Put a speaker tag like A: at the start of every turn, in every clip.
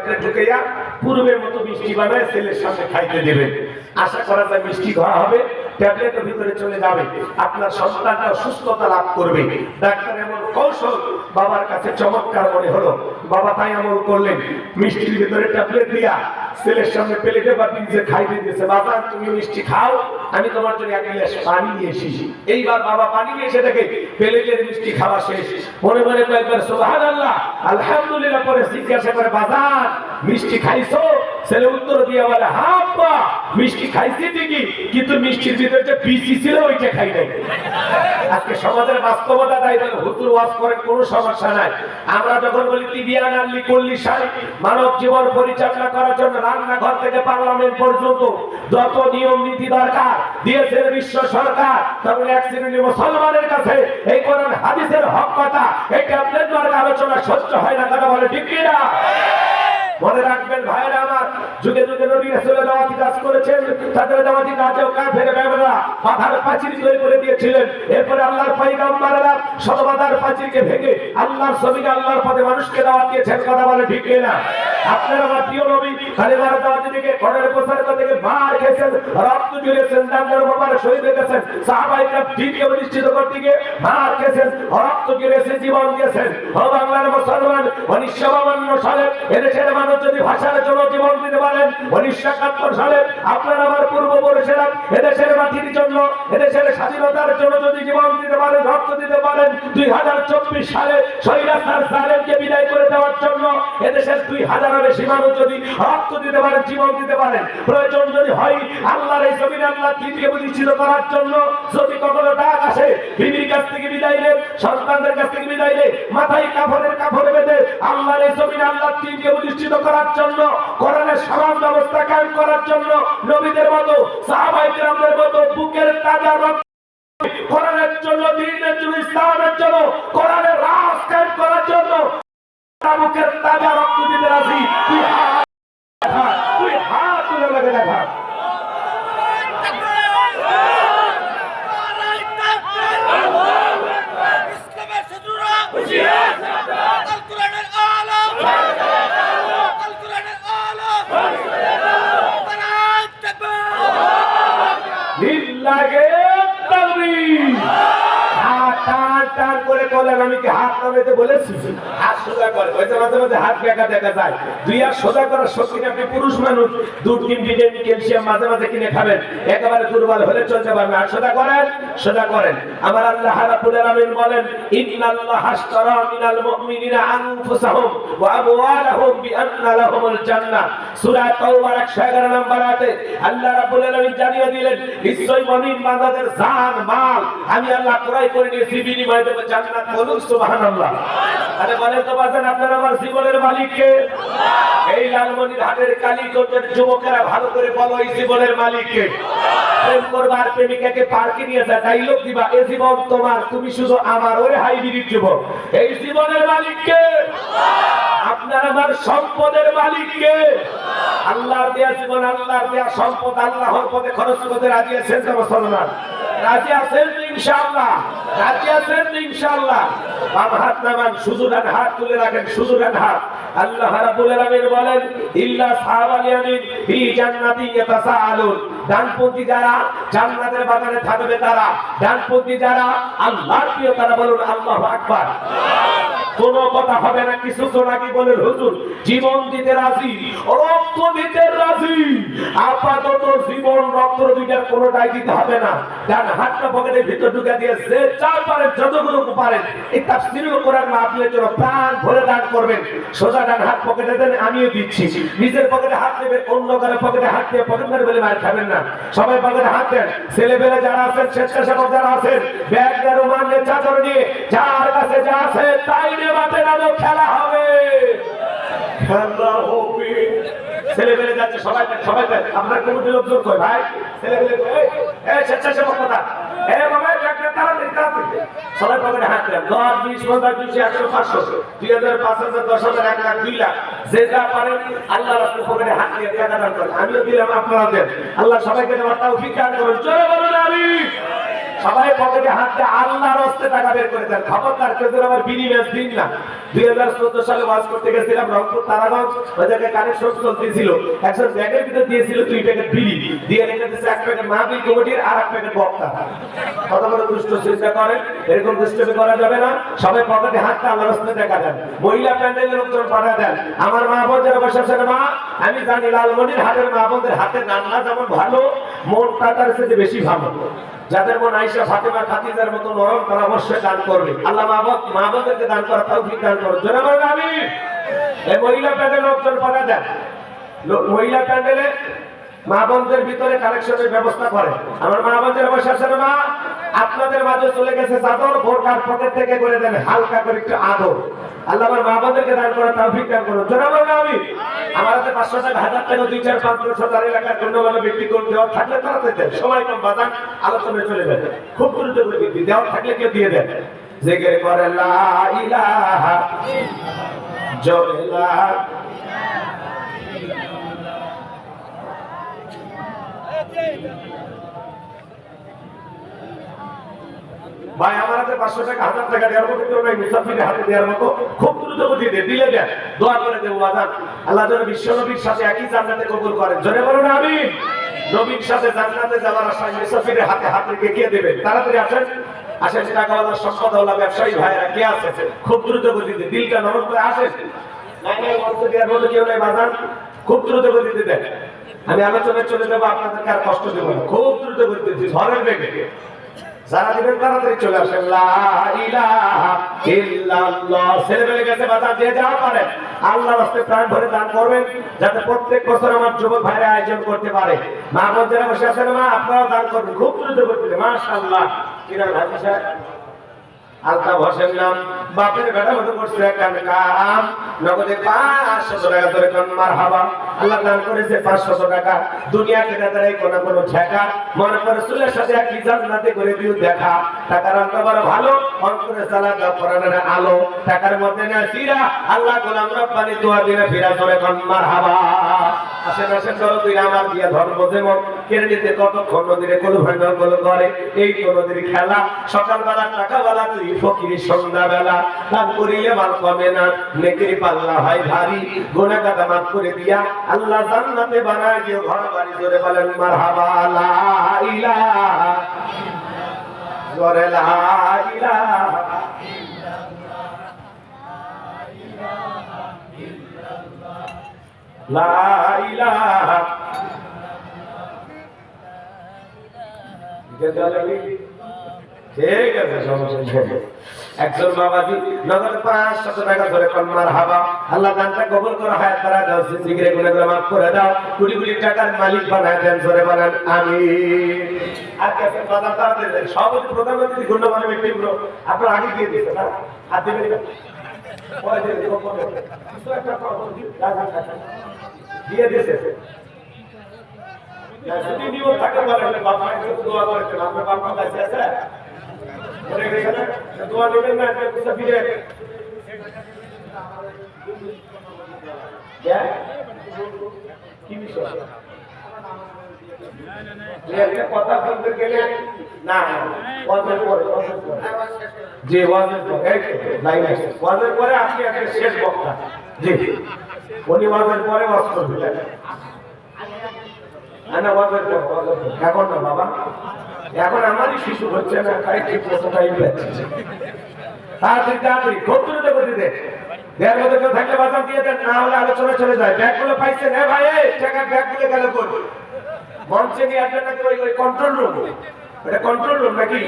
A: Tablet ঢুকাইয়া পূর্বের মতো মিষ্টি বানায় ছেলের সামনে খাইতে দেবেন। আশা করা যায় মিষ্টি খাওয়া হবে, ট্যাবলেটের ভিতরে চলে যাবে, আপনার সন্তানটা সুস্থতা লাভ করবে। ডাক্তার এমন কৌশল বাবার কাছে চমৎকার মনে হলো, বাবা তাই আমল করলেন। মিষ্টির ভিতরে ট্যাবলেট দিয়া ছেলের সামনে প্লেটে বাটি দিয়ে খাইতে দিয়েছে। বাবা তুমি মিষ্টি খাও, আমি তোমার জন্য এক গ্লাস পানি নিয়ে এসেছি। এইবার বাবা পানি নিয়ে এসে দেখে প্লেটের মিষ্টি খাওয়া শেষ। মনে মনে কয়েকবার সুবহানাল্লাহ আলহামদুলিল্লাহ পরে জিজ্ঞাসা করে বাজার মিষ্টি খাইছো? ছেলে উত্তর দিয়ে বলে হ্যাঁ আব্বা মিষ্টি খাইছি ঠিকই, কিন্তু মিষ্টির ভিতরে যে বিচি ছিল ওইটা খাই নাই। আজকে সমাজের বাস্তবতা তাই বলে হুজুর ওয়াজ করেন কোনো সমস্যা নাই। আমরা যখন বলি তিবিয়ান আলী কল্লি সাহেব মানব জীবন পরিচালনা করার জন্য রান্নাঘর থেকে পার্লামেন্ট পর্যন্ত যত নিয়ম নীতি দরকার দিয়েছে বিশ্ব সরকার, তখন এক শ্রেণীর মুসলমানের কাছে এই কোরআন হাদিসের হক কথা এই ট্যাবলেট মার্কা আলোচনা সহ্য হয় না। কথা বলে ঠিক কিনা? মনে রাখবেন ভাইরা আমার, যুগে যুগে নবী রাসূলের দাওয়াতি কাজ করেছেন, তাদের দাওয়াতি কাজেও কাফের বেঈমানরা বাধার প্রাচীর তৈরি করে দিয়েছিলেন। এরপরে আল্লাহর পয়গম্বররা শত বাধার প্রাচীরকে ভেঙে আল্লাহর জমিনে আল্লাহর পথে মানুষকে দাওয়াত দিয়েছেন। কথা বলে ঠিক কিনা? আপনারা আমার প্রিয় নবী কালেমার দাওয়াতি থেকে কোরআনের প্রচার করতে গিয়ে মার খেয়েছেন, রক্ত ঝরিয়েছেন, দাঙ্গার ব্যাপারে শহীদ হয়ে গেছেন, সাহাবায়ে কেরাম দ্বীনকে প্রতিষ্ঠিত করতে গিয়ে মার খেয়েছেন, রক্ত ঝরিয়েছেন, জীবন দিয়েছেন। ও বাংলার মুসলমান 1952 সালে এদেশের মানুষ যদি ভাষার জন্য জীবন দিতে পারেন, 1971 সালে আপনারা আমার পূর্বপুরুষেরা এদেশের মাটির জন্য এদেশের স্বাধীনতার জন্য যদি জীবন দিতে পারেন, রক্ত দিতে পারেন, 2024 সালে স্বৈরাচার জালেমকে বিদায় করে দেওয়ার জন্য এদেশের 2000-এর বেশি মানুষ যদি রক্ত দিতে পারেন, জীবন দিতে পারেন, প্রয়োজন যদি হয় আল্লাহর এই জমিনে আল্লাহর দ্বীনকে প্রতিষ্ঠিত করার জন্য যদি কখনো ডাক আসে, বিবির কাছ থেকে বিদায় নেন, সন্তানদের কাছ থেকে বিদায় নেন, মাথায় কাফনে বেঁধে আল্লাহর এই জমিনে আল্লাহর দ্বীনকে প্রতিষ্ঠিত করার জন্য, কোরআনের সমাজ ব্যবস্থা কায়েম করার জন্য নবীদের মতো সাহাবায়ে কেরামদের মতো বুকের তাজা রক্ত কোরআনের জন্য, দ্বীনের জন্য, ইসলামের জন্য, কোরআনের রাজ কায়েম করার জন্য বুকের তাজা রক্ত দিতে রাজি। তুই হাত তুলে লাগে দেখা। টান করে বলেন আমি কি হাত নামাইতে বলেছি? হাত সোজা করে, মাঝে মাঝে হাত বেঁকা দেখা যায়। দুই হাত সোজা করার শক্তি আপনি পুরুষ মানুষ 2-3 ভিটামিন ক্যালসিয়াম মাঝে মাঝে কিনে খাবেন, একেবারে দুর্বল হলে চলতে পারবে। আর সোজা করেন, সোজা করেন। আমার আল্লাহ রাব্বুল আলামিন বলেন ইন্নাল্লাহা আশতারা মিনাল মুমিনিনা আনফুসাহুম ওয়া আমওয়ালাহুম বিআন্না লাহুমুল জান্নাহ। সূরা তাওবার 111 নম্বর আয়াতে আল্লাহ রাব্বুল আলামিন জানিয়ে দিলেন নিশ্চয়ই মুমিন বান্দাদের জান মাল আমি আল্লাহ ক্রয় করে নিয়েছি, বিনিময়ে দেব জান্নাত। বলুন সুবহানাল্লাহ। আরে বলেন তো বাজান আপনারা আমার জীবনের মালিক কে? এই লালমনিরহাটের কালীগঞ্জের যুবকেরা ভালো করে বলো এই জীবনের মালিক কে? প্রেম করবার প্রেমিকাকে পার্কে নিয়ে যা ডায়লগ দিবা এই জীবন তোমার, তুমি শুধু আমার। ওরে হাইব্রিড যুবক, এই জীবনের মালিক কে? আপনার আমার সম্পদের মালিক কে? আল্লাহর দেয়া জীবন, আল্লাহর দেয়া সম্পদ আল্লাহর পথে খরচ করতে রাজি আছেন তো মুসলমান? রাজি আছেন তো ইনশাআল্লাহ? রাজি আছেন তো ইনশাআল্লাহ? বাম হাত নামান, শুধু ডান হাত তুলে রাখেন, শুধু ডান হাত। আল্লাহ রাব্বুল আলামিন বলেন ইল্লা সাহাবাল ইয়ামিন ফি জান্নাতি ইয়াতাসাআলুন। ডানপন্থী যারা জান্নাতের বাগানে থাকবে তারা, ডানপন্থী যারা আল্লাহর প্রিয় তারা। বলুন আল্লাহু আকবার। কোনো কথা হবে না, কিছুক্ষণ আগে বলেন হুজুর জীবন দিতে রাজি, রক্ত দিতে রাজি। আপাতত জীবন রক্ত দুইটার কোনোটাই দিতে হবে না। ডান হাতটা পকেটের ভিতর ঢুকে দিয়ে যে যা পারেন যতগুলো পারেন এই তাফসীরুল কোরআন মাহফিলের জন্য প্রাণ ভরে দান করবেন। সোজা ডান হাত পকেটে দেন, আমিও দিচ্ছি। নিজের পকেটে হাত দেবেন, অন্য কারো পকেটে হাত দিয়ে পকেট মারে বলে মার খাবেন না। সবাই পকেটে হাত দেন। ছেলেবেলে যারা আছেন, স্বেচ্ছাসেবক যারা আছেন, ব্যাগ দিয়ে রুমাল নিয়ে চাদর নিয়ে যার কাছে যা আছে তাই নিয়ে মাঠে নামো, খেলা হবে, খেলা হবে। ছেলেবেলে যাচ্ছে সবাই সবাই আপনার কমিটির লোকজন কই ভাই ছেলেবেলে এই স্বেচ্ছাসেবক কথা বাবা একটা তাড়াতাড়ি তাড়াতাড়ি সবাই পকেটে হাত দেন। 10, 20, 50, 200, 100, 500, 2000, 5000, 10,000, 1 লাখ, 2 লাখ যে যা পারেন আল্লাহ রাসূল পকেটে হাত দিয়ে টাকা দান করেন। আমিও দিলাম, আপনারা দেন। আল্লাহ সবাইকে দেওয়ার তৌফিক দান করুন। জোরে বলুন আমিন। সবাই পকেটে হাত দিয়ে আল্লাহর রাস্তায় টাকা বের করে দেন। খবরদার কেউ যেন আমার বিড়ি বেচ দিন না। 2014 সালে ওয়াজ করতে গেছিলাম রংপুর তারাগঞ্জ, ওই জায়গায় কানেকশন চলতেছিল, একজন ব্যাগের ভিতরে দিয়েছিল 2 প্যাকেট বিড়ি, দিয়ে রেখে দিয়েছে 1 প্যাকেট মাহফিল কমিটির আর 1 প্যাকেট বক্তা। কত বড় দুষ্ট চিন্তা করেন, এরকম দুষ্টমি করা যাবে না। সবাই পকেটে হাত দিয়ে আল্লাহর রাস্তায় টাকা দেন। মহিলা প্যান্ডেলের লোকজন পাঠা দেন। আমার মা বোন যারা বসে আছেন, মা আমি জানি লালমনির হাটের মা বোনদের হাতের রান্না যেমন ভালো, মনটা তার চেয়ে বেশি ভালো। যাদের মন আয়েশা ফাতেমা খাদিজার মতো নরম, তারা অবশ্যই দান করবে। আল্লাহ মা বোনদেরকে দান করার তৌফিক দান করুন। জোরে বলুন আমিন। এই মহিলা প্যান্ডেলে লোকজন পাঠা দেন। মহিলা প্যান্ডেলে মা বোনদের ভিতরে কালেকশনের ব্যবস্থা করে। আমার মা বোনদের বসে আছেন, মা আপনাদের মাঝে চলে গেছে চাদর, বোরকার পকেট থেকে করে দেন হালকা করে একটু আদর। আল্লাহ আমার মা বোনদেরকে দান করার তৌফিক দান করুন। জোরে বলুন আমিন। আমার হাতে 500 টাকা, 1000 টাকা, 2, 4, 5, 10 এলাকার গণ্যমান্য ব্যক্তি করে দেওয়া থাকলে তাড়াতাড়ি দেন। সময় কম, বাজান আলোচনায় চলে যাবে। খুব দ্রুত করে দেওয়া থাকলে কেউ দিয়ে দেন। জিকির করে লা ইলাহা জোরে লা ভাই আমার হাতে 500 টাকা, 1000 টাকা দেওয়ার মতো কেউ নাই, মুসাফিরের হাতে দেওয়ার মতো। খুব দ্রুত গতিতে দিলে দেন, দোয়া করে দেবো বাজান। আল্লাহ যেন বিশ্ব নবীর সাথে একই জান্নাতে কবুল করেন। জোরে বলুন আমিন। নবীর সাথে জান্নাতে যাওয়ার আশায় মুসাফিরের হাতে হাত রেখে কে দেবে? তাড়াতাড়ি আসেন, আসেন। টাকাওয়ালা, সম্পদওয়ালা, ব্যবসায়ী ভাইরা কে আছে? খুব দ্রুত গতিতে দিলটা নরম করে আসেন। নাই নাই অর্থ দেওয়ার মতো কেউ নাই বাজান। খুব দ্রুত গতিতে দেন। আমি আলোচনায় চলে যাবো, আপনাদেরকে আর কষ্ট দেবো না। খুব দ্রুত গতিতে ঝড়ের বেগে যারা দিবেন তাড়াতাড়ি চলে আসেন। লা ইলাহা ইল্লাল্লাহ। ছেলেবেলে গেছে বাজার, যে যা পারে আল্লাহর রাস্তায় প্রাণ ভরে দান করবেন, যাতে প্রত্যেক বছর আমার যুবক ভাইরা আয়োজন করতে পারে। মা বোন যারা বসে আছেন, মা আপনারাও দান করবেন। খুব দ্রুত করতে, মাশাআল্লাহ। কিরা হাজি সাহেব আলতা বসেন নাম, বাপের বেটা মতো করছে কান কাম, নগদে 500 টাকা ধরে কোন মারহাবা। আল্লাহ দান করেছে 500 টাকা। দুনিয়া কেনা দাঁড়াই কোন কোন ঠেকা, মনে করে চুলের সাথে একই জান্নাতে করে দিও দেখা। টাকার অঙ্ক বড় ভালো, অন্তরে সালাদা কোরআনের আলো। টাকার মধ্যে না সিরা, আল্লাহ গোলাম রব্বানি দোয়া দিলে ফিরা ধরে কোন মারহাবা। আসেন আসেন ধরো তুই আমার দিয়া ধর্ম যেমন কেড়ে নিতে কতক্ষণ নদীরে কোন ভাঙা গোল করে। এই তো নদীর খেলা, সকালবেলা টাকাওয়ালা তুই ফকির সন্ধ্যাবেলা। দান করিলে মাল কমে না, নেকির পাল্লা হয় ভারী। গুনাহ কাটা মাফ করে দিয়া আল্লাহ জান্নাতে বানায় দিও ঘর বাড়ি। জোরে বলেন মারহাবা। লা ইলাহা জোরে লা ইলাহা লা ইলাহা। ঠিক আছে, সমস্যা নেই। একজন বাবাজি নগদ 500 টাকা ধরে কোন মারহাবা। আল্লাহ দানটা কবুল করে, হায়াত বাড়া দাও, জিকিরে গুনাহগুলো মাফ করে দাও, কোটি কোটি টাকার মালিক বানায় দেন। জোরে বলেন আমিন। আর কাছে বাজার তাড়াতাড়ি দেন। সভাপতি, প্রধান অতিথি, গণ্যমান্য ব্যক্তিগুলো আপনারা আগে দিয়ে দিচ্ছেন না, হাত দিবেন না, পরে দিয়ে দিবেন, কিছু একটা দিয়ে দিয়েছে। যদি নিয়ম থাকে বলেন, বাবা একটু দোয়া করেছেন, আপনার বাবা কাছে আছে বলে গেছেন দোয়া নেবেন না, একটা কিছু ফিরে কি বিষয় কথা বলতে গেলে না, ওয়াজের পরে জি, ওয়াজের পরে ওয়াজের পরে আপনি একটা শেষ বক্তা। জি, উনি ওয়াজের পরে ওয়াজ করবেন। এখন না বাবা, এখন আমারই শিশু হচ্ছে না, তাই ঠিক মতো টাইম পাচ্ছি। তাড়াতাড়ি খুব দ্রুত গতিতে দেড় মতো কেউ থাকলে বাজার দিয়ে দেন, না হলে আলোচনা চলে যায়। ব্যাগগুলো পাইছেন? হ্যাঁ ভাই, টাকার ব্যাগগুলো গেল করবো মঞ্চে নিয়ে আসবেন নাকি ওই কন্ট্রোল রুম? এটা কন্ট্রোল রুম নাকি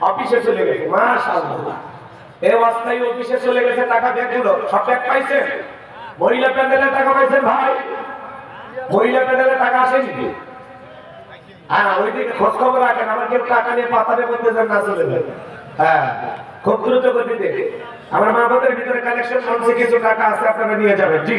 A: অফিসে চলে গেছে? মাশাআল্লাহ, এই অবস্থায় অফিসে চলে গেছে টাকা। ব্যাগগুলো সব ব্যাগ পাইছেন? মহিলা প্যান্ডেলের টাকা পাইছেন ভাই? মহিলা প্যান্ডেলের টাকা আসেনি? হ্যাঁ, ওইদিকে খোঁজ খবর রাখেন, আমার কেউ টাকা নিয়ে পাতারের মধ্যে যেন না চলে যায়। হ্যাঁ, খুব দ্রুত গতিতে আমার মা বোনের ভিতরে কালেকশন মঞ্চে কিছু টাকা আছে, আপনারা নিয়ে যাবেন। জি।